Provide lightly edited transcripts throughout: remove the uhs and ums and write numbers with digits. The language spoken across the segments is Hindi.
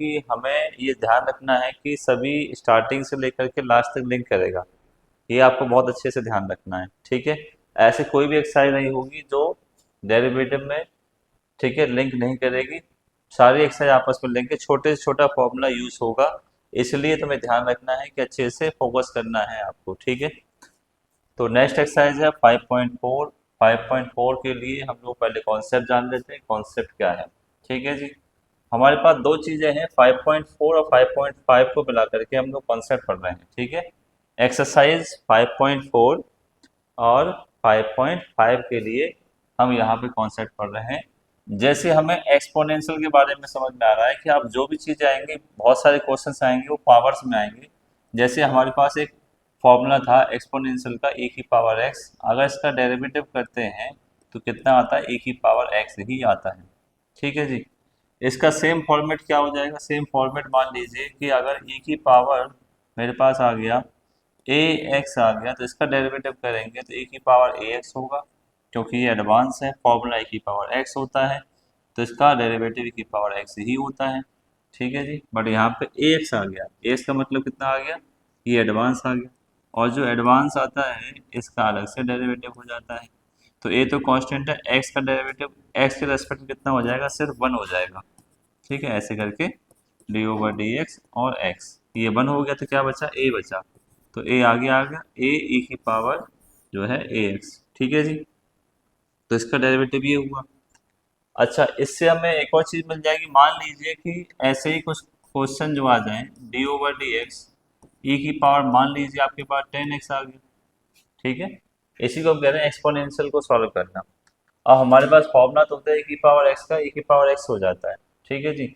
कि हमें ये ध्यान रखना है कि सभी स्टार्टिंग से लेकर के लास्ट तक लिंक करेगा। ये आपको बहुत अच्छे से ध्यान रखना है, ठीक है। ऐसे कोई भी एक्सरसाइज नहीं होगी जो डेरिवेटिव में, ठीक है, लिंक नहीं करेगी। सारी एक्सरसाइज आपस में लिंक है, छोटे से छोटा फॉर्मूला यूज होगा। इसलिए तुम्हें ध्यान रखना है कि अच्छे से फोकस करना है आपको, ठीक है। तो नेक्स्ट एक्सरसाइज है 5.4। 5.4 के लिए हम लोग पहले कॉन्सेप्ट जान लेते हैं, कॉन्सेप्ट क्या है, ठीक है जी। हमारे पास दो चीज़ें हैं, 5.4 और 5.5 को मिला करके हम लोग कॉन्सेप्ट पढ़ रहे हैं, ठीक है। एक्सरसाइज 5.4 और 5.5 के लिए हम यहाँ पे कॉन्सेप्ट पढ़ रहे हैं। जैसे हमें एक्सपोनेंशियल के बारे में समझ में आ रहा है कि आप जो भी चीज़ें आएंगी, बहुत सारे क्वेश्चंस आएंगे वो पावर्स में आएंगे। जैसे हमारे पास एक फॉर्मूला था एक्सपोनेंशियल का, e की पावर x, अगर इसका डेरिवेटिव करते हैं तो कितना आता है, e की पावर x ही आता है, ठीक है जी। इसका सेम फॉर्मेट क्या हो जाएगा, सेम फॉर्मेट मान लीजिए कि अगर e की पावर मेरे पास आ गया ए एक्स आ गया, तो इसका डेरिवेटिव करेंगे तो ए की पावर ए एक्स होगा, क्योंकि ये एडवांस है, फॉर्मूला ए की पावर एक्स होता है, तो इसका डेरिवेटिव ए की पावर एक्स ही होता है, ठीक है जी। बट यहाँ पे ए एक्स आ गया, ए एक्स का मतलब कितना आ गया, ये एडवांस आ गया, और जो एडवांस आता है इसका अलग से डेरिवेटिव हो जाता है। तो ए तो कांस्टेंट है, एक्स का डेरिवेटिव एक्स के रेस्पेक्ट में कितना हो जाएगा, सिर्फ वन हो जाएगा, ठीक है। ऐसे करके डी ओवर डी एक्स और एक्स, ये वन हो गया तो क्या बचा, ए बचा, तो ए आगे आ गया, ए ई की पावर जो है ए एक्स, ठीक है जी। तो इसका डेरिवेटिव ये हुआ। अच्छा, इससे हमें एक और चीज़ मिल जाएगी, मान लीजिए कि ऐसे ही कुछ क्वेश्चन जो आ जाएं, D over D X E की पावर, मान लीजिए आपके पास 10x आ गया, ठीक है। इसी को हम कह रहे हैं एक्सपोनेंशियल को सॉल्व करना। अब हमारे पास फॉर्मूला तो होता है e की पावर x का, e की पावर x हो जाता है, ठीक है जी।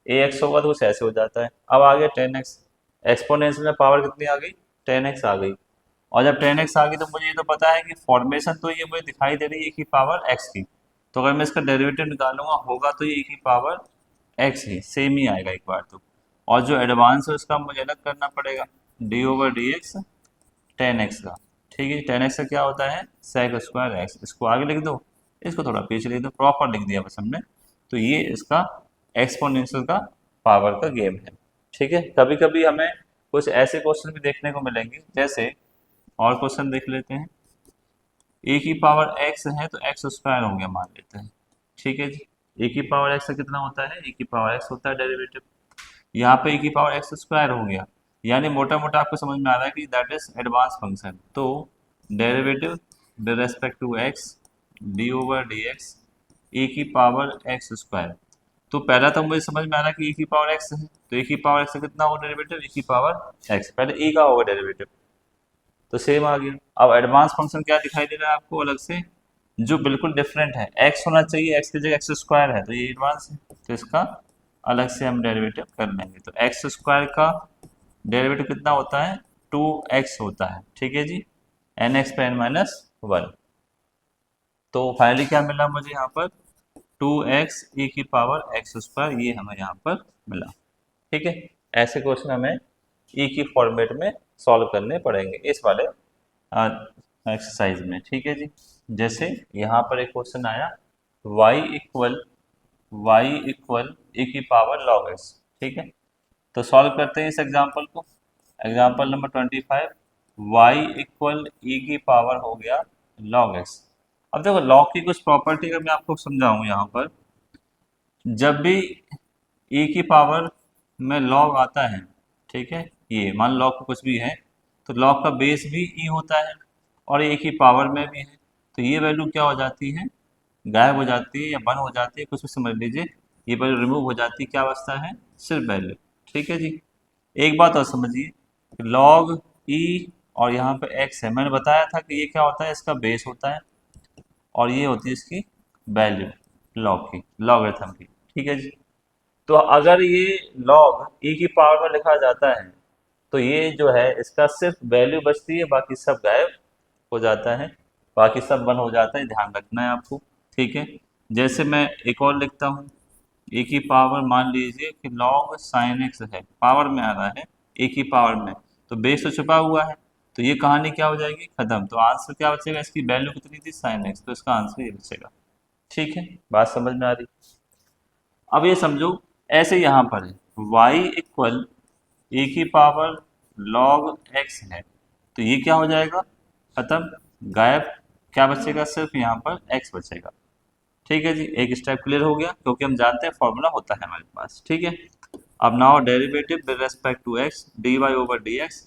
ax होगा तो कुछ ऐसे हो जाता है। अब आ गया 10x, एक्सपोनेंशियल में पावर कितनी आ गई, 10x आ गई। और जब 10x आ गई तो मुझे ये तो पता है कि फॉर्मेशन तो ये मुझे दिखाई दे रही है e की पावर x की, तो अगर मैं इसका डेरिवेटिव निकालूंगा होगा तो ये e की पावर x ही, सेम ही आएगा एक बार तो। और जो एडवांस है उसका मुझे अलग करना पड़ेगा, D over D x 10x का, ठीक है। 10x का क्या होता है, सेक स्क्वायर एक्स, इसको आगे लिख दो, इसको थोड़ा पीछे लिख दो, प्रॉपर लिख दिया बस हमने। तो ये इसका एक्सपोनेंशियल का पावर का गेम है, ठीक है। कभी कभी हमें कुछ ऐसे क्वेश्चन भी देखने को मिलेंगे, जैसे और क्वेश्चन देख लेते हैं। ए की पावर एक्स है तो एक्स स्क्वायर हो गया मान लेते हैं, ठीक है जी। ए की पावर एक्स का कितना होता है, ए की पावर एक्स होता है डेरिवेटिव, यहाँ पे e की पावर एक्स स्क्वायर हो गया, यानी मोटा मोटा आपको समझ में आ रहा है कि दैट इज एडवांस फंक्शन। तो derivative with respect to X D over D X A की पावर एक्स स्क्वायर। तो पहला तो मुझे समझ में आ रहा है कि e की पावर एक्स है, तो e की पावर एक्स का कितना होगा डेरिवेटिव, e की पावर एक्स, पहले e का होगा डेरिवेटिव, तो सेम आ गया। अब एडवांस फंक्शन क्या दिखाई दे रहा है आपको अलग से, जो बिल्कुल डिफरेंट है, x होना चाहिए, x की जगह एक्स स्क्वायर है, तो ये एडवांस है, तो इसका अलग से हम डेरिवेटिव कर लेंगे। तो एक्स स्क्वायर का डेरिवेटिव कितना होता है, 2x होता है, ठीक है जी, एन एक्स पे एन माइनस वन। तो फाइनली क्या मिला मुझे यहाँ पर, 2x e की पावर एक्स स्क्वायर, ये हमें यहाँ पर मिला, ठीक है। ऐसे क्वेश्चन हमें e की फॉर्मेट में सॉल्व करने पड़ेंगे इस वाले एक्सरसाइज में, ठीक है जी। जैसे यहाँ पर एक क्वेश्चन आया, y इक्वल e की पावर log x, ठीक है। तो सॉल्व करते हैं इस एग्जाम्पल को, एग्जाम्पल नंबर 25, y इक्वल ई की पावर हो गया log x। अब देखो log की कुछ प्रॉपर्टी अगर मैं आपको समझाऊं यहाँ पर, जब भी e की पावर में log आता है, ठीक है, ये मान log का कुछ भी है, तो log का बेस भी e होता है और e की पावर में भी है, तो ये वैल्यू क्या हो जाती है, गायब हो जाती है या बंद हो जाती है, कुछ भी समझ लीजिए, ये वैल्यू रिमूव हो जाती है, क्या बचता है, सिर्फ वैल्यू, ठीक है जी। एक बात और समझिए, लॉग ई और यहाँ पे एक्स है, मैंने बताया था कि ये क्या होता है, इसका बेस होता है और ये होती है इसकी वैल्यू, लॉग की, लॉगरिथम की, ठीक है जी। तो अगर ये लॉग ई की पावर में लिखा जाता है तो ये जो है इसका सिर्फ वैल्यू बचती है, बाकी सब गायब हो जाता है, बाकी सब बंद हो जाता है, ध्यान रखना है आपको, ठीक है। जैसे मैं एक और लिखता हूँ, ए की पावर मान लीजिए कि log साइन एक्स है, पावर में आ रहा है ए की पावर में, तो बेस तो छुपा हुआ है, तो ये कहानी क्या हो जाएगी, खत्म। तो आंसर क्या बचेगा, इसकी वैल्यू कितनी थी, साइन एक्स, तो इसका आंसर ये बचेगा, ठीक है। बात समझ में आ रही। अब ये समझो ऐसे यहाँ पर है, y इक्वल e की पावर log x है, तो ये क्या हो जाएगा, खत्म, गायब। क्या बचेगा, सिर्फ यहाँ पर x बचेगा। ठीक है जी, एक स्टेप क्लियर हो गया, क्योंकि हम जानते हैं फॉर्मूला होता है हमारे पास। ठीक है, अब now derivative with respect to x dy over dx।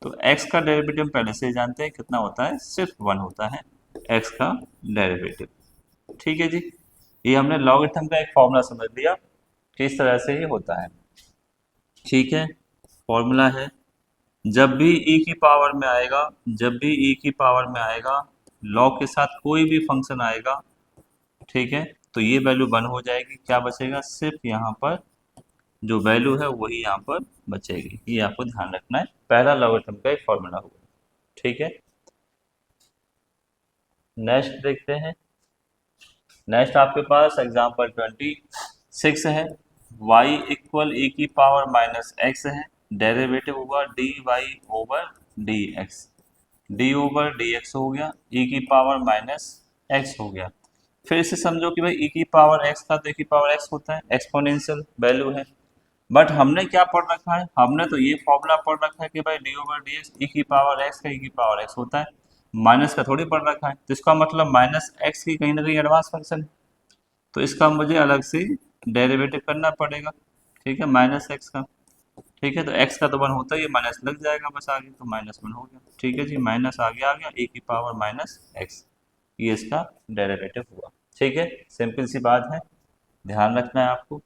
तो x का डेरिवेटिव पहले से ही जानते हैं कितना होता है, सिर्फ 1 होता है x का डेरिवेटिव। ठीक है जी, ये हमने लॉगरिथम का एक फॉर्मूला समझ लिया कि इस तरह से ही होता है। ठीक है, फॉर्मूला है, जब भी e की पावर में आएगा, जब भी e की पावर में आएगा, लॉग के साथ कोई भी फंक्शन आएगा, ठीक है, तो ये वैल्यू 1 हो जाएगी। क्या बचेगा, सिर्फ यहाँ पर जो वैल्यू है वही यहाँ पर बचेगी। ये आपको ध्यान रखना है, पहला लॉगरिथम का एक फॉर्मूला होगा। ठीक है, नेक्स्ट देखते हैं। नेक्स्ट आपके पास एग्जांपल 26 है, y इक्वल e की पावर माइनस एक्स है, डेरिवेटिव हुआ dy over dx, d over dx हो गया, e की पावर माइनस एक्स हो गया। फिर से समझो कि भाई e की पावर x का तो e की पावर x होता है, एक्सपोनेंशियल वैल्यू है। बट हमने क्या पढ़ रखा है, हमने तो ये फॉर्मूला पढ़ रखा है कि भाई D over D X E की पावर एक्स का ई की पावर एक्स होता है, माइनस का थोड़ी पढ़ रखा है। तो इसका मतलब माइनस एक्स की कहीं ना कहीं एडवांस फंक्शन है, तो इसका मुझे अलग से डेरिवेटिव करना पड़ेगा। ठीक है, माइनस एक्स का। ठीक है, तो एक्स का तो 1 होता है, ये माइनस लग जाएगा बस आगे, तो -1 हो गया। ठीक है जी, माइनस आगे आ गया, ए की पावर माइनस एक्स, ये इसका डेरिवेटिव हुआ। ठीक है, सिंपल सी बात है, ध्यान रखना है आपको।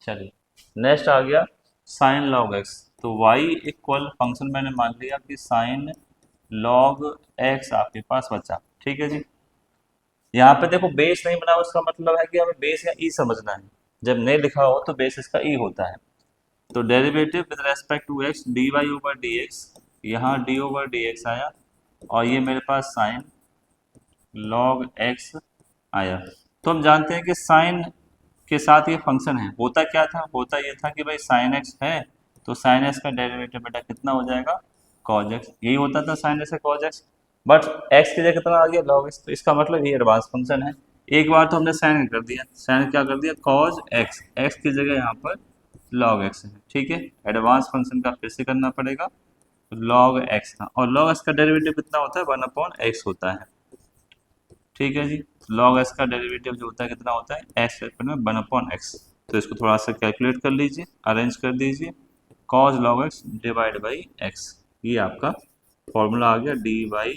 चलिए, नेक्स्ट आ गया साइन लॉग एक्स। तो y इक्वल फंक्शन मैंने मान लिया कि साइन लॉग एक्स आपके पास बचा। ठीक है जी, यहाँ पे देखो बेस नहीं बना, उसका मतलब है कि हमें बेस या ई समझना है। जब नहीं लिखा हो तो बेस इसका ई होता है। तो derivative with respect to X D Y over D X, यहाँ डी ओवर डी एक्स आया, और ये मेरे पास साइन लॉग एक्स आया। तो हम जानते हैं कि साइन के साथ ये फंक्शन है, होता क्या था, होता ये था कि भाई साइन एक्स है, तो साइन एक्स का डेरिवेटिव बेटा कितना हो जाएगा, कॉज एक्स, यही होता था साइन एक्स का कॉज एक्स। बट एक्स की जगह कितना आ गया, लॉग एक्स, तो इसका मतलब ये एडवांस फंक्शन है। एक बार तो हमने साइन कर दिया, साइन क्या कर दिया, कॉज एक्स, एक्स की जगह यहाँ पर लॉग एक्स है। ठीक है, एडवांस फंक्शन का फिर से करना पड़ेगा, लॉग एक्स का, और लॉग एक्स का डेरिवेटिव कितना होता है, 1/x होता है। ठीक है जी, log s का डेरिवेटिव जो होता है कितना होता है, x में 1/x। तो इसको थोड़ा सा कैलकुलेट कर लीजिए, अरेंज कर दीजिए, cos log x divide by x, ये आपका फॉर्मूला आ गया dy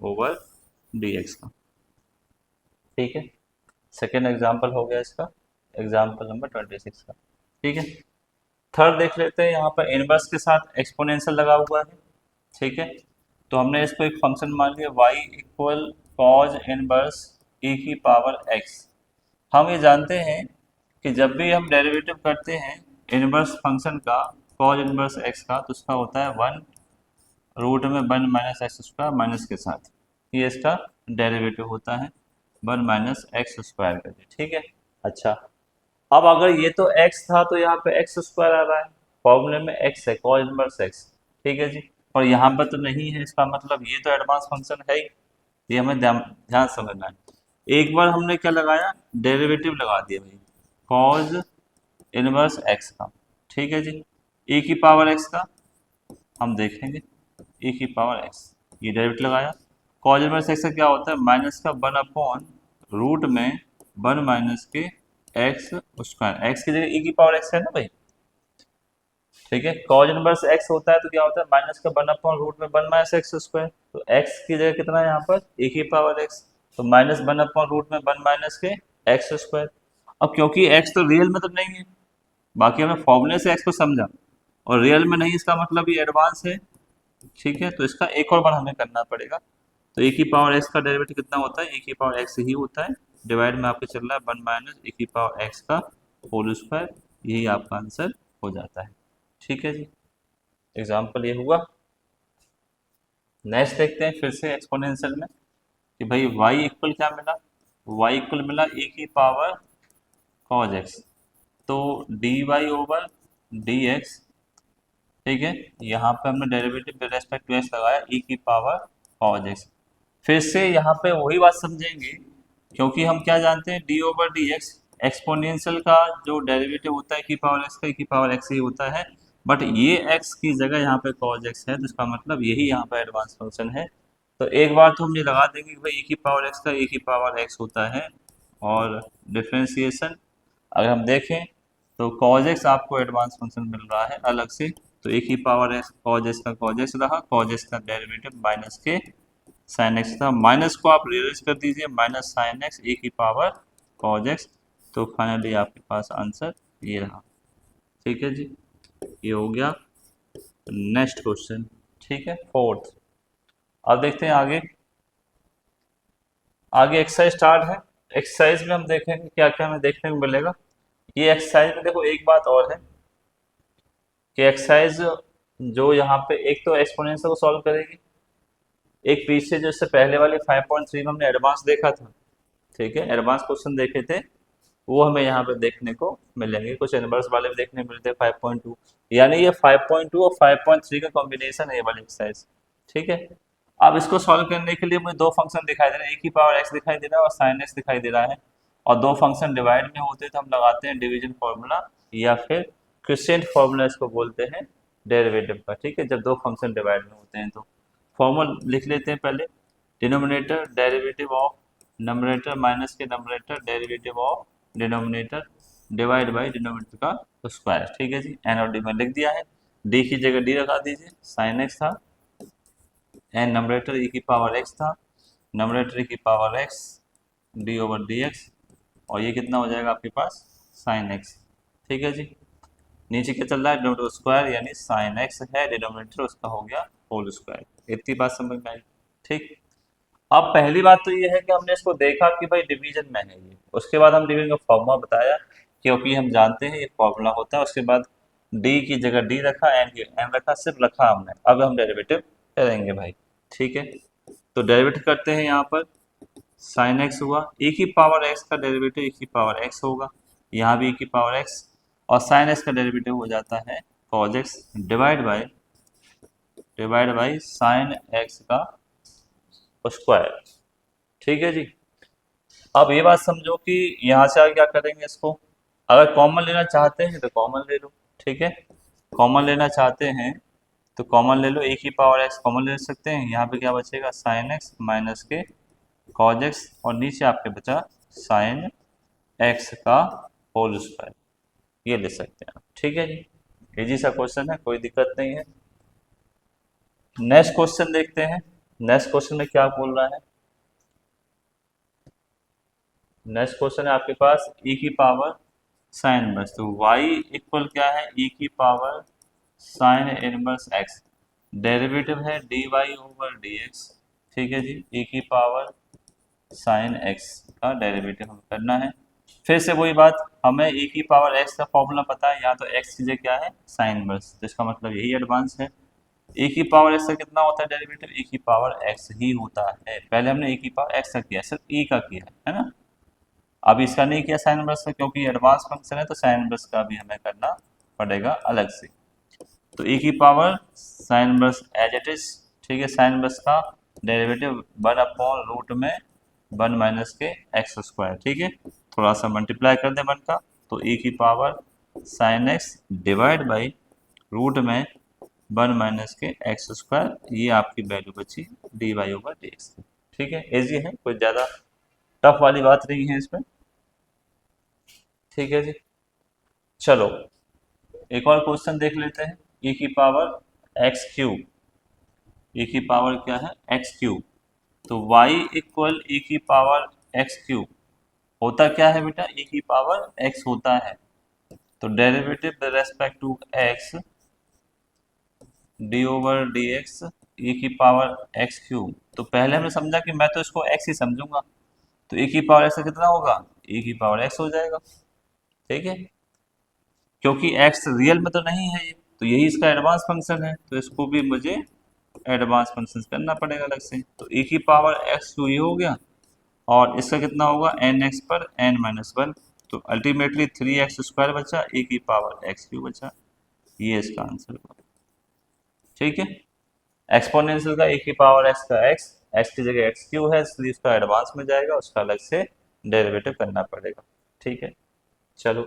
ओवर dx का। ठीक है, सेकेंड एग्जाम्पल हो गया इसका, एग्जाम्पल नंबर 26 का। ठीक है, थर्ड देख लेते हैं, यहाँ पर इनवर्स के साथ एक्सपोनेंशियल लगा हुआ है। ठीक है, तो हमने इसको एक फंक्शन मान लिया y equal cause inverse e की पावर x। हम ये जानते हैं कि जब भी हम डेरिवेटिव करते हैं इनवर्स फंक्शन का, कॉज इनवर्स x का, तो उसका होता है 1 रूट में 1 माइनस एक्स स्क्वायर माइनस के साथ, ये इसका डेरिवेटिव होता है 1 माइनस एक्स स्क्वायर करके। ठीक है, अच्छा, अब अगर ये तो x था तो यहाँ पे एक्स स्क्वायर आ रहा है, फॉर्मूले में x है, कॉज इनवर्स x। ठीक है जी, और यहाँ पर तो नहीं है, इसका मतलब ये तो एडवांस फंक्शन है ही, ये हमें ध्यान ध्यान समझना है। एक बार हमने क्या लगाया, डेरिवेटिव लगा दिया भाई, कॉज इनवर्स x का। ठीक है जी, e की पावर x का हम देखेंगे, e की पावर x, ये डेरिवेटिव लगाया। कॉज इनवर्स x का क्या होता है, माइनस का 1 रूट में 1 माइनस के एक्स स्क्वायर, एक्स की जगह e की पावर x है ना भाई। ठीक है, कॉज इनवर्स x होता है तो क्या होता है, माइनस का 1 रूट में 1 माइनस एक्स स्क्वायर, तो x की जगह कितना है यहाँ पर, e की पावर x, तो माइनस 1 रूट में 1 माइनस के एक्स स्क्वायर। अब क्योंकि x तो रियल में तो नहीं है, बाकी हमने फॉर्मूले से x को समझा, और रियल में नहीं, इसका मतलब ये एडवांस है। ठीक है, तो इसका एक और बार हमें करना पड़ेगा। तो e की पावर x का डेरिवेटिव कितना होता है, e की पावर x ही होता है, डिवाइड में आपके चल रहा है 1 माइनस e की पावर x का होल स्क्वायर, यही आपका आंसर हो जाता है। ठीक है जी, एग्जाम्पल ये हुआ। नेक्स्ट देखते हैं फिर से एक्सपोनेंशियल में कि भाई y इक्वल क्या मिला, y इक्वल मिला e की पावर cos x, तो dy ओवर dx। ठीक है, यहाँ पे हमने derivative with respect to x लगाया, e की पावर cos x। फिर से यहाँ पे वही बात समझेंगे, क्योंकि हम क्या जानते हैं, d ओवर dx, एक्सपोनेंशियल का जो डेरिवेटिव होता है e की पावर x का e की पावर x ही होता है, बट ये x की जगह यहाँ पे cos x है, तो इसका मतलब यही यहाँ पे एडवांस फंक्शन है। तो एक बार तो हम ये लगा देंगे कि भाई e की पावर x का e की पावर x होता है, और डिफ्रेंसिएशन अगर हम देखें तो cos x आपको एडवांस फंक्शन मिल रहा है अलग से, तो e की पावर x cos x का cos x रहा, cos x का डेरिवेटिव माइनस के साइन एक्स था, माइनस को आप रियलाइज कर दीजिए, माइनस साइन एक्स ए की पावर कॉज एक्स, तो फाइनली आपके पास आंसर ये रहा। ठीक है जी, ये हो गया नेक्स्ट क्वेश्चन। ठीक है, फोर्थ। अब देखते हैं आगे। आगे एक्सरसाइज स्टार्ट है। एक्सरसाइज में हम देखेंगे क्या क्या हमें देखने को मिलेगा। ये एक्सरसाइज में देखो एक बात और है कि एक्सरसाइज जो यहाँ पे एक तो एक्सपोनेंशियल को सॉल्व करेगी, एक पीछे जो इससे पहले वाले 5.3 में हमने एडवांस देखा था, ठीक है, एडवांस क्वेश्चन देखे थे, वो हमें यहाँ पे देखने को मिलेंगे। कुछ इनवर्स वाले भी देखने मिलते हैं 5.2, यानी ये 5.2 और 5.3 का कॉम्बिनेशन है ये वाली एक्सरसाइज। ठीक है, अब इसको सॉल्व करने के लिए मुझे दो फंक्शन दिखाई दे रहे हैं, एक ही पावर एक्स दिखाई दे रहा है और साइन एक्स दिखाई दे रहा है, और दो फंक्शन डिवाइड में होते हैं तो हम लगाते हैं डिवीजन फॉर्मूला, या फिर क्विसेंट फॉर्मूला इसको बोलते हैं डेरिवेटिव का। ठीक है, जब दो फंक्शन डिवाइड में होते हैं तो फॉर्मूला लिख लेते हैं पहले। Denominator derivative of numerator minus के numerator derivative of denominator divide by denominator का स्क्वायर। ठीक है जी, एन और डी में लिख दिया है, डी की जगह डी लगा दीजिए, साइन एक्स था, एन नंबरेटर ई की पावर एक्स था, नंबरेटर ई की power x D over D x, और ये कितना हो जाएगा आपके पास साइन एक्स। ठीक है जी, नीचे क्या चल रहा है, डिनोमिनेटर स्क्वायर, यानी साइन एक्स है, डिनोमिनेटर उसका हो गया होल स्क्वायर। इतनी बात समझ में आई। ठीक, अब पहली बात तो ये है कि हमने इसको देखा कि भाई डिवीजन में है ये, उसके बाद हम डिवीजन का फॉर्मूला बताया, क्योंकि हम जानते हैं ये फॉर्मूला होता है, उसके बाद डी की जगह डी रखा, एन की एन रखा, सिर्फ रखा हमने। अब हम डेरिवेटिव करेंगे भाई। ठीक है, तो डेरिवेटिव करते हैं, यहाँ पर साइन एक्स हुआ, e की पावर x का डेरिवेटिव e की पावर x होगा, यहाँ भी e की पावर x, और साइन x का डेरिवेटिव हो जाता है cos x divide by sine x का स्क्वायर। ठीक है जी, अब ये बात समझो कि यहाँ से आगे क्या करेंगे, इसको अगर कॉमन लेना चाहते हैं तो कॉमन ले लो। ठीक है, कॉमन लेना चाहते हैं तो कॉमन ले लो, एक ही पावर एक्स कॉमन ले सकते हैं, यहाँ पे क्या बचेगा साइन एक्स माइनस के कॉज एक्स, और नीचे आपके बचा साइन एक्स का होल स्क्वायर, ये ले सकते हैं आप। ठीक है जी, इजी सा क्वेश्चन है, कोई दिक्कत नहीं है। नेक्स्ट क्वेश्चन देखते हैं। नेक्स्ट क्वेश्चन में क्या बोल रहा है। नेक्स्ट क्वेश्चन है आपके पास e की पावर साइन इनवर्स, तो y इक्वल क्या है, e की power sine inverse x, derivative है dy ओवर dx। ठीक है जी, e की पावर साइन x का डेरिवेटिव हमें करना है। फिर से वही बात, हमें e की पावर x का फॉर्मूला पता है, यहाँ तो x की जगह क्या है साइन इनवर्स, तो इसका मतलब यही एडवांस है। e की पावर x का कितना होता है डेरिवेटिव, e की पावर x ही होता है, पहले हमने e की पावर x का किया, सिर्फ e का किया है ना। अब इसका नहीं किया साइन इनवर्स का, क्योंकि एडवांस फंक्शन है, तो साइन इनवर्स का भी हमें करना पड़ेगा अलग से। तो e की power sine inverse as it is. ठीक है, साइन इनवर्स का डेरिवेटिव 1/रूट में 1 माइनस के एक्स स्क्वायर। ठीक है, थोड़ा सा मल्टीप्लाई कर दें 1 का, तो e की power sine X divide by root में 1 माइनस के एक्स स्क्वायर, ये आपकी वैल्यू बची D Y over D X. ठीक है, इजी है, कोई ज़्यादा टफ वाली बात नहीं है इसमें। ठीक है जी, चलो एक और क्वेश्चन देख लेते हैं। e की पावर एक्स क्यूब, e की पावर क्या है एक्स क्यूब, तो y इक्वल e की पावर एक्स क्यूब होता क्या है बेटा, e की पावर x होता है, तो derivative with respect to x D over D X E की पावर एक्स क्यूब। तो पहले हमने समझा कि मैं तो इसको x ही समझूंगा, तो e की पावर x का कितना होगा, e की पावर x हो जाएगा। ठीक है, क्योंकि x रियल में तो नहीं है ये, तो यही इसका एडवांस फंक्शन है, तो इसको भी मुझे एडवांस फंक्शन करना पड़ेगा अलग से। तो e की पावर x तो ये हो गया, और इसका कितना होगा एन एक्स पर n माइनस 1, तो अल्टीमेटली 3x स्क्वायर बचा, e की पावर x क्यूब बचा, ये इसका आंसर होगा। ठीक है, एक्सपोनेंशियल का e की पावर x का x की जगह x क्यूब है, इसलिए उसका एडवांस में जाएगा, उसका अलग से डेरिवेटिव करना पड़ेगा। ठीक है, चलो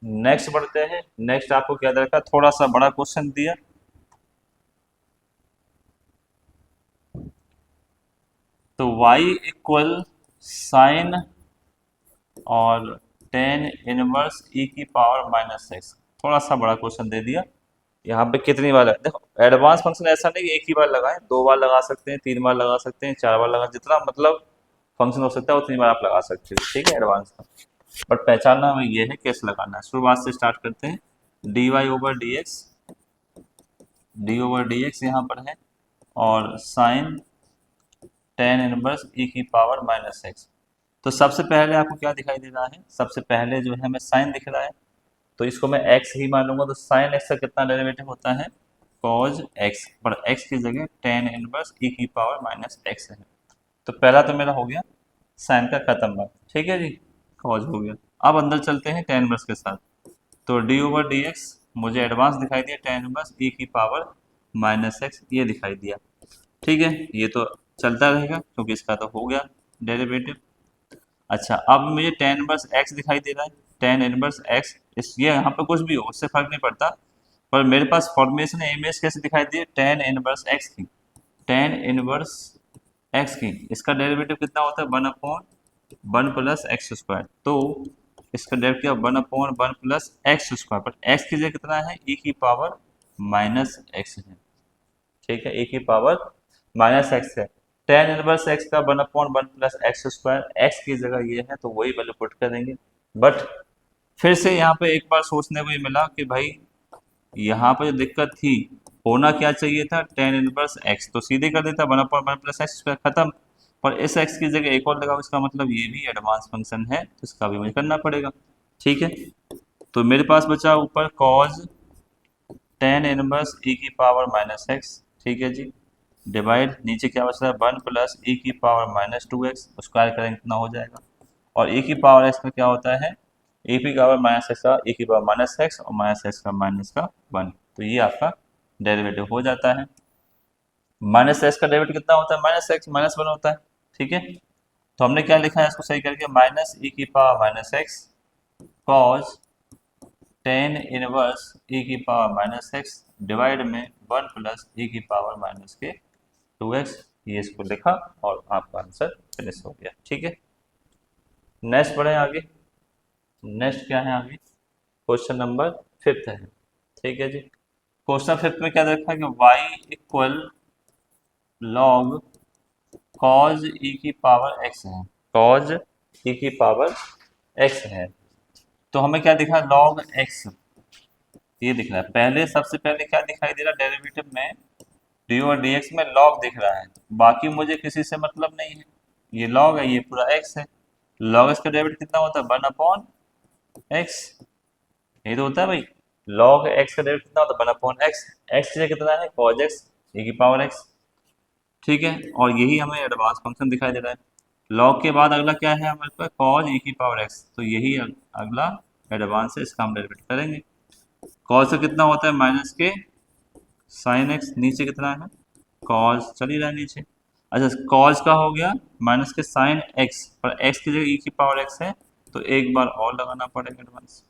नेक्स्ट बढ़ते हैं। नेक्स्ट आपको क्या दे रखा है, थोड़ा सा बड़ा क्वेश्चन दिया। तो y इक्वल साइन और टेन इनवर्स ई की पावर माइनस एक्स, थोड़ा सा बड़ा क्वेश्चन दे दिया। यहाँ पे कितनी बार देखो, एडवांस फंक्शन ऐसा नहीं कि एक ही बार लगाएं, दो बार लगा सकते हैं, तीन बार लगा सकते हैं, चार बार लगा, जितना मतलब फंक्शन हो सकता है उतनी बार आप लगा सकते हो, ठीक है एडवांस का। बट पहचानना हमें ये है कैसे लगाना है। शुरुआत से स्टार्ट करते हैं। D Y over D X, D over D X यहाँ पर है, और साइन टेन इनवर्स ई की पावर माइनस एक्स। तो सबसे पहले आपको क्या दिखाई दे रहा है, सबसे पहले जो है हमें साइन दिख रहा है, तो इसको मैं एक्स ही मान लूंगा। तो साइन एक्स का कितना डेरिवेटिव होता है, कॉज एक्स, पर एक्स की जगह टेन इनवर्स ई की पावर माइनस एक्स है। तो पहला तो मेरा हो गया साइन का खत्म बात, ठीक है जी, कॉज हो गया। अब अंदर चलते हैं टेन इनवर्स के साथ। तो डी ओवर डी एक्स मुझे एडवांस दिखाई दिया, टेन इनवर्स ई की पावर माइनस एक्स ये दिखाई दिया, ठीक है। ये तो चलता रहेगा क्योंकि इसका तो हो गया डेरिवेटिव। अच्छा, अब मुझे टेन इनवर्स एक्स दिखाई दे रहा है, टेन इनवर्स एक्स, इस ये यहाँ पे कुछ भी हो उससे फर्क नहीं पड़ता, पर मेरे पास फॉर्मेशन इमेज कैसे दिखाई दी, टेन इनवर्स एक्स की, टेन इनवर्स एक्स की, इसका डेरिवेटिव कितना होता है, one upon one plus x square. तो इसका derivative one upon one plus x square, पर एक्स की जगह कितना है, ई की पावर माइनस एक्स है, ठीक है, ए की पावर माइनस एक्स है। टेन इनवर्स एक्स का one upon one plus x square, x की जगह ये है तो वही वैल्यू पुट करेंगे। बट फिर से यहाँ पे एक बार सोचने को ये मिला कि भाई यहाँ पे जो दिक्कत थी, होना क्या चाहिए था, टेन इनवर्स एक्स तो सीधे कर देता, one upon one plus x square खत्म। पर इस एक्स की जगह एक और लगाओ, इसका मतलब ये भी एडवांस फंक्शन है, तो इसका भी मुझे करना पड़ेगा, ठीक है। तो मेरे पास बचा ऊपर कॉज टेन इनवर्स ई की पावर माइनस एक्स, ठीक है जी, डिवाइड नीचे क्या बच रहा है, वन प्लस ई की power minus two x, square करेंगे कितना हो जाएगा। और ई की पावर एक्स में क्या होता है, ए की पावर माइनस एक्स का, ए की पावर माइनस एक्स, और माइनस एक्स का माइनस का वन, तो ये आपका डेरिवेटिव हो जाता है। माइनस एक्स का डेरिवेटिव कितना होता है, माइनस एक्स माइनस वन होता है, ठीक है। तो हमने क्या लिखा है इसको सही करके, माइनस ई की power minus x cos tan inverse ई की पावर माइनस एक्स डिवाइड में वन प्लस ई की पावर माइनस के टू एक्स, ये इसको लिखा और आपका आंसर फिनिश हो गया, ठीक है। नेक्स्ट बढ़े आगे। नेक्स्ट क्या है आगे, क्वेश्चन नंबर फिफ्थ है, ठीक है जी। क्वेश्चन फिफ्थ में क्या देखा है कि y इक्वल लॉग कॉज ई की पावर एक्स है, कॉज ई की पावर एक्स है। तो हमें क्या दिखा, लॉग एक्स, ये दिख रहा है पहले, सबसे पहले क्या दिखाई दे रहा है डेरिवेटिव में, डी और डी एक्स में लॉग दिख रहा है, बाकी मुझे किसी से मतलब नहीं है, ये लॉग है, ये पूरा एक्स है। लॉग एक्स का डेरिवेटिव कितना होता है, वन अपॉन एक्स, ये तो होता है भाई। लॉग एक्स का डेरिवेटिव कितना होता है, वन अपॉन एक्स, एक्स की जगह कितना है, कॉज एक्स ए की पावर एक्स, ठीक है। और यही हमें एडवांस फंक्शन दिखाई दे रहा है। लॉग के बाद अगला क्या है हमारे पास, कॉज ए की पावर एक्स, तो यही अगला एडवांस है, इसका हम डेरिवेटिव करेंगे। कॉज से कितना होता है, माइनस के साइन एक्स, नीचे कितना है, कॉज चल ही रहा है नीचे। अच्छा, कॉज का हो गया माइनस के साइन एक्स, पर एक्स की जगह ई की पावर एक्स है, तो एक बार और लगाना पड़ेगा एडवांस।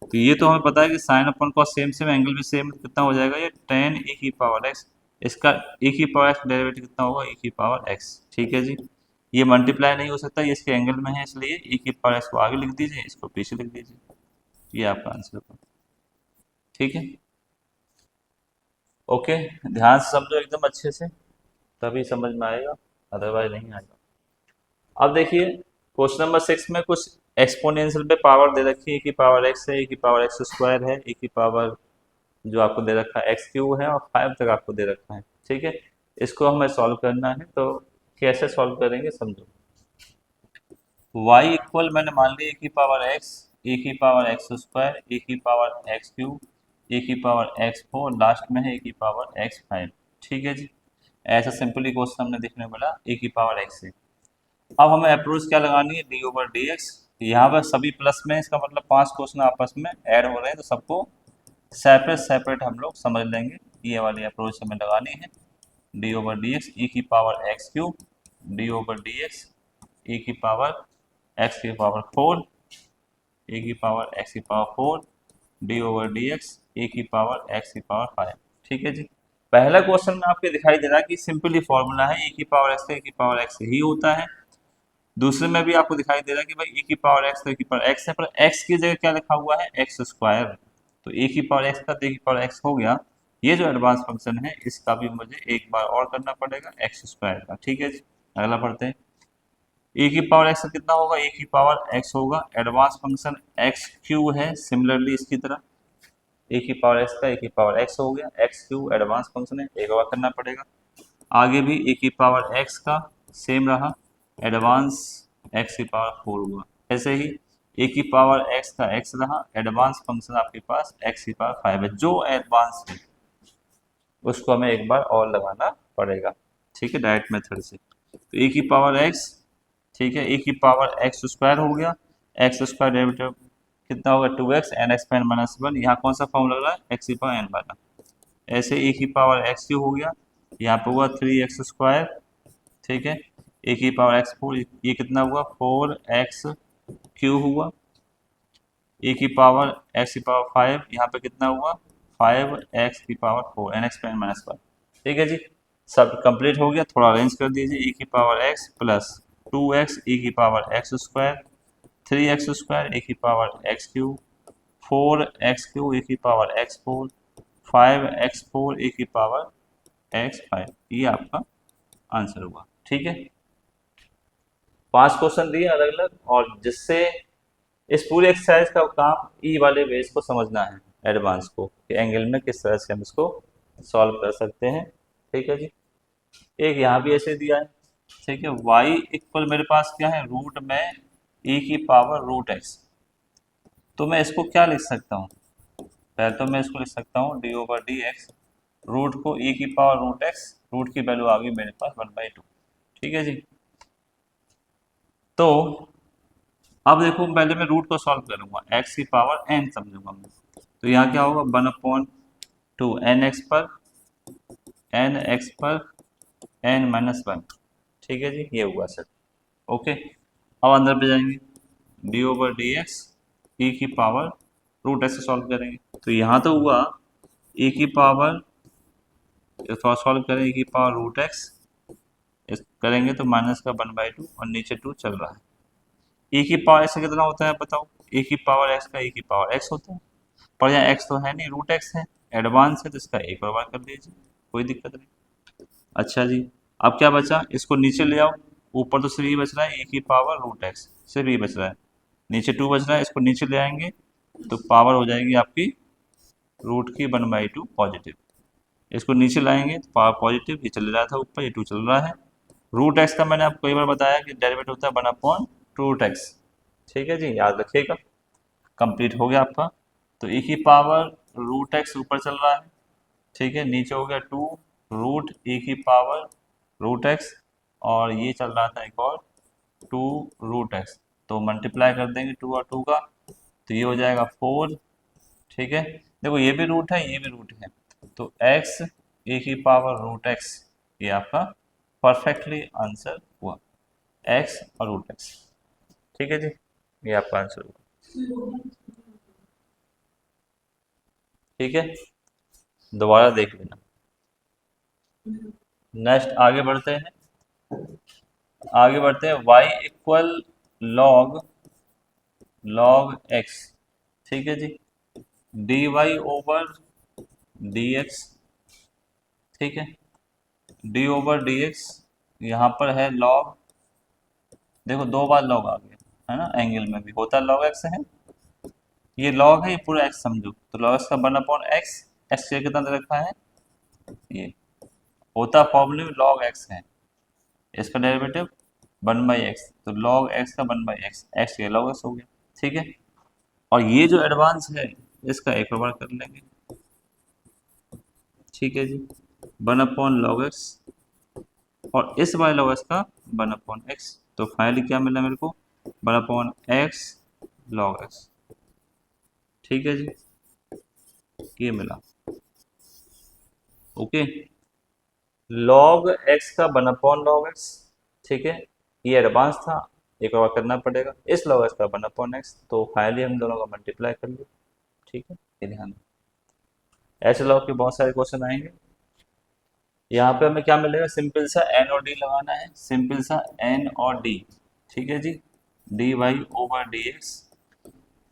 तो ये तो हमें पता है कि साइन अपन कॉस सेम सेम, एंगल भी सेम, कितना हो जाएगा ये, टेन ई की पावर एक्स, इसका ई की पावर एक्स डेरिवेटिव कितना होगा, ई की पावर एक्स, ठीक है जी। ये मल्टीप्लाई नहीं हो सकता, ये इसके एंगल में है, इसलिए ई की पावर एक्स को आगे लिख दीजिए, इसको पीछे लिख दीजिए, ये आपका आंसर होगा, ठीक है। ओके, ध्यान से समझो एकदम अच्छे से, तभी समझ में आएगा, अदरवाइज नहीं आएगा। अब देखिए क्वेश्चन नंबर सिक्स में कुछ एक्सपोनेंशियल पे पावर दे रखी है, ए की पावर एक्स है, ए की पावर एक्स स्क्वायर है, ए की पावर जो आपको दे रखा है एक्स क्यू है, और फाइव तक आपको दे रखा है, ठीक है। इसको हमें सॉल्व करना है, तो कैसे सॉल्व करेंगे समझो। y इक्वल मैंने मान लिया ए की पावर एक्स, ए की पावर एक्स स्क्वायर, ए की पावर एक्स क्यू, ए की पावर एक्स फोर, लास्ट में है ए की पावर एक्स फाइव, ठीक है जी। ऐसा सिंपली क्वेश्चन हमने देखने को मिला ए की पावर एक्स से। अब हमें अप्रोच क्या लगानी है, डी ओवर डी एक्स, यहाँ पर सभी प्लस में, इसका मतलब पांच क्वेश्चन आपस में ऐड हो रहे हैं, तो सबको सेपरेट सेपरेट हम लोग समझ लेंगे। ये वाली अप्रोच हमें लगानी है, D over D X E की power X cube, D over D X E की पावर एक्स की पावर फोर, ए की पावर एक्स की power 4 D over D X A की पावर एक्स की पावर 5। ठीक है जी। पहला क्वेश्चन में आपको दिखाई दे रहा है कि सिंपली फॉर्मूला है ए की पावर एक्स का ए की पावर एक्स ही होता है। दूसरे में भी आपको दिखाई दे रहा है कि भाई ए की पावर एक्स तो ए की पावर एक्स है, पर एक्स की जगह क्या लिखा हुआ है, एक्स स्क्वायर। तो ए की पावर एक्स का तो ए की पावर एक्स हो गया। ये जो एडवांस फंक्शन है इसका भी मुझे एक बार और करना पड़ेगा, एक्स स्क्वायर का। ठीक है जी। अगला पढ़ते हैं। ए की पावर एक्स कितना होगा, ए की पावर एक्स होगा। एडवांस फंक्शन एक्स क्यू है, सिमिलरली इसकी तरह ए की पावर एक्स का ए की पावर एक्स हो गया। एक्स क्यू एडवांस फंक्शन है, एक बार करना पड़ेगा। आगे भी ए की पावर एक्स का सेम रहा, एडवांस एक्स की पावर 4 हुआ। ऐसे ही ए की पावर एक्स का एक्स रहा, एडवांस फंक्शन आपके पास एक्स की पावर 5 है। जो एडवांस है उसको हमें एक बार और लगाना पड़ेगा। ठीक है, डायरेक्ट मेथड से। तो ए की पावर एक्स, ठीक है, ए की पावर एक्स स्क्वायर हो गया। एक्स स्क्वायर डेरिवेटिव कितना होगा, 2x एन एक्स पेन माइनस 1। यहाँ कौन सा फॉर्म लग रहा है, एक्स की पावर एन वाला। ऐसे ए की पावर एक्स क्यू हो गया, यहाँ पे हुआ 3x स्क्वायर। ठीक है, ए की पावर एक्स 4, ये कितना हुआ 4x क्यू हुआ। ए की पावर एक्स की पावर 5, यहाँ पे कितना हुआ 5x की पावर 4 एन एक्स पेन माइनस 1। ठीक है जी, सब कंप्लीट हो गया। थोड़ा अरेंज कर दीजिए। ए की power x plus 2x A की power X square, 3x square A की power X cube, 4x cube A की पावर एक्स 4, 5x4 ए की पावर एक्स 5। ये आपका आंसर हुआ। ठीक है, 5 क्वेश्चन दिए अलग अलग, और जिससे इस पूरे एक्सरसाइज का काम ई वाले बेस को समझना है, एडवांस को, कि एंगल में किस तरह से हम इसको सॉल्व कर सकते हैं। ठीक है जी। एक यहाँ भी ऐसे दिया है। ठीक है, y इक्वल मेरे पास क्या है, रूट में e की पावर रूट एक्स। तो मैं इसको क्या लिख सकता हूँ, पहले तो मैं इसको लिख सकता हूँ D over D X, root को e की पावर रूट एक्स, रूट की वैल्यू आ गई मेरे पास 1/2। ठीक है जी। तो अब देखो, पहले मैं रूट को सॉल्व करूंगा, x की पावर n समझूंगा मैं। तो यहाँ क्या होगा, 1/2 एन एक्स पर n-1। ठीक है जी, ये हुआ सर। ओके, अब अंदर पे जाएंगे, D over D X E की पावर रूट एक्स से सॉल्व करेंगे। तो यहाँ तो हुआ ई की पावर, थोड़ा सॉल्व करें, ई की पावर रूट एक्स करेंगे तो माइनस का 1/2 और नीचे 2 चल रहा है। ई की पावर एक्स कितना होता है बताओ, ई की पावर एक्स का ई की पावर एक्स होता है, पर यहाँ एक्स तो है नहीं, रूट एक्स है, एडवांस है, तो इसका एक बार कर दीजिए, कोई दिक्कत नहीं। अच्छा जी, अब क्या बचा, इसको नीचे ले आओ। ऊपर तो सिर्फ ई बच रहा है, ई की पावर रूट एक्स, सिर्फ ई बच रहा है। नीचे 2 बच रहा है, इसको नीचे ले आएंगे तो पावर हो जाएगी आपकी रूट की 1/2 पॉजिटिव। इसको नीचे लाएंगे तो पावर पॉजिटिव, ये चल रहा था ऊपर, ये 2 चल रहा है। रूट एक्स का मैंने आपको कई बार बताया कि डेरिवेटिव होता है 1/√x। ठीक है जी, याद रखिएगा। कंप्लीट हो गया आपका। तो ई की पावर रूट एक्स ऊपर चल रहा है, ठीक है, नीचे हो गया 2 रूट ई की पावर रूट एक्स, और ये चल रहा था एक और 2 रूट एक्स। तो मल्टीप्लाई कर देंगे 2 और 2 का, तो ये हो जाएगा 4। ठीक है, देखो ये भी रूट है, ये भी रूट है, तो x ए की पावर रूट एक्स, ये आपका परफेक्टली आंसर हुआ, x और रूट एक्स। ठीक है जी, ये आपका आंसर हुआ। ठीक है, दोबारा देख लेना। नेक्स्ट आगे बढ़ते हैं, आगे बढ़ते हैं। y equal log x। ठीक है जी, dy ओवर dx। ठीक है, d ओवर dx यहाँ पर है log, देखो 2 बार log आ गया है ना, एंगल में भी होता log x है, ये log है, ये पूरा x समझो, तो log x का 1/x, x के कितना दे रखा है, ये होता फॉर्मूले में log x है, इसका डेरिवेटिव 1/x, तो log x का 1/x, x के log x हो गया। ठीक है, और ये जो एडवांस है इसका एक बार कर लेंगे। ठीक है जी, 1/log x, और इस बार log x का 1/x, तो फाइनली क्या मिला मेरे को, 1/x log x। ठीक है जी, ये मिला। ओके, log x का 1/log x। ठीक है, ये एडवांस था, एक और करना पड़ेगा इस log x का 1/x, तो फाइनली हम दोनों का मल्टीप्लाई कर लिया। ठीक है, ये ध्यान रखना। ऐसे log के बहुत सारे क्वेश्चन आएंगे। यहाँ पे हमें क्या मिलेगा, सिंपल सा एन और डी लगाना है, सिंपल सा एन और डी। ठीक है जी, D Y over D X,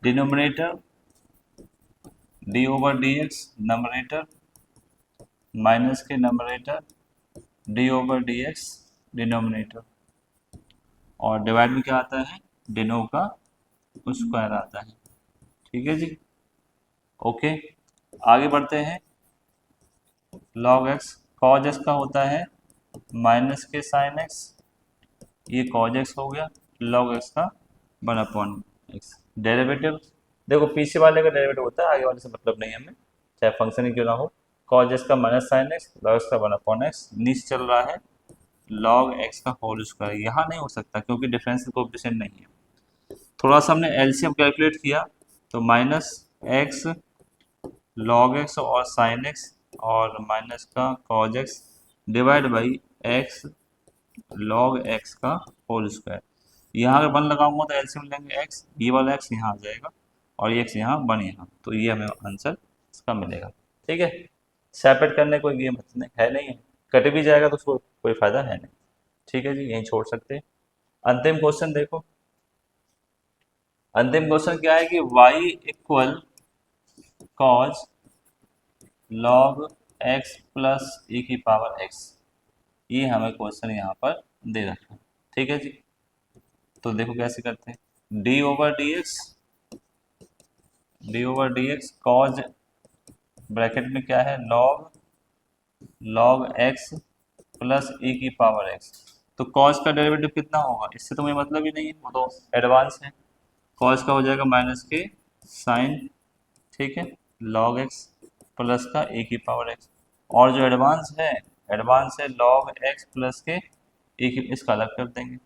denominator D over D X, numerator minus के numerator D over D X denominator, और डिवाइड में क्या आता है, डिनो का स्क्वायर आता है। ठीक है जी, ओके। आगे बढ़ते हैं। log x cos x का होता है माइनस के साइन x, ये cos x हो गया, log x का 1/x। डेरिवेटिव देखो, पीछे वाले का डेरिवेटिव होता है, आगे वाले से मतलब नहीं है हमें, चाहे फंक्शन ही क्यों ना हो। cos x का minus sine x, log x का 1/x, नीचे चल रहा है log x का होल स्क्वायर। यहाँ नहीं हो सकता क्योंकि डिफरेंशियल कोएफिशिएंट नहीं है। थोड़ा सा हमने एलसीएम कैलकुलेट किया तो माइनस एक्स लॉग एक्स और साइन एक्स और माइनस का cos x divide by x log x का होल स्क्वायर। यहाँ अगर 1 लगाऊंगा तो एलसीएम लेंगे एक्स, ये वाला एक्स यहाँ आ जाएगा और ये एक्स यहाँ 1 यहाँ, तो ये हमें आंसर इसका मिलेगा। ठीक है, सेपरेट करने कोई गेम है नहीं है, कट भी जाएगा तो उसको कोई फायदा है नहीं। ठीक है जी, यहीं छोड़ सकते हैं। अंतिम क्वेश्चन देखो, अंतिम क्वेश्चन क्या है कि y equal cause log x plus e की पावर x, ये हमें क्वेश्चन यहाँ पर दे रखा है। ठीक है जी, तो देखो कैसे करते हैं, D over D x cos bracket में क्या है लॉग x प्लस e की पावर x। तो कॉज का डेरिवेटिव कितना होगा, इससे तो मुझे मतलब ही नहीं है, वो तो एडवांस है। कॉज का हो जाएगा माइनस के साइन, ठीक है, log x प्लस का e की पावर x, और जो एडवांस है log x प्लस के e की, इसका अलग कर देंगे।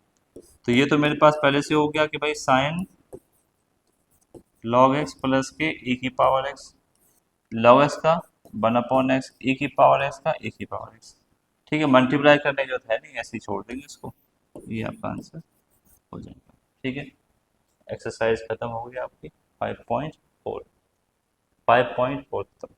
तो ये तो मेरे पास पहले से हो गया कि भाई साइन log x प्लस के e की पावर x, log x का 1/x, e की पावर x का e की पावर x। ठीक है, मल्टीप्लाई करने की जरूरत है नहीं, ऐसे ही छोड़ देंगे इसको, ये आपका आंसर हो जाएगा। ठीक है, एक्सरसाइज खत्म हो गई आपकी 5.4 5.4 तक।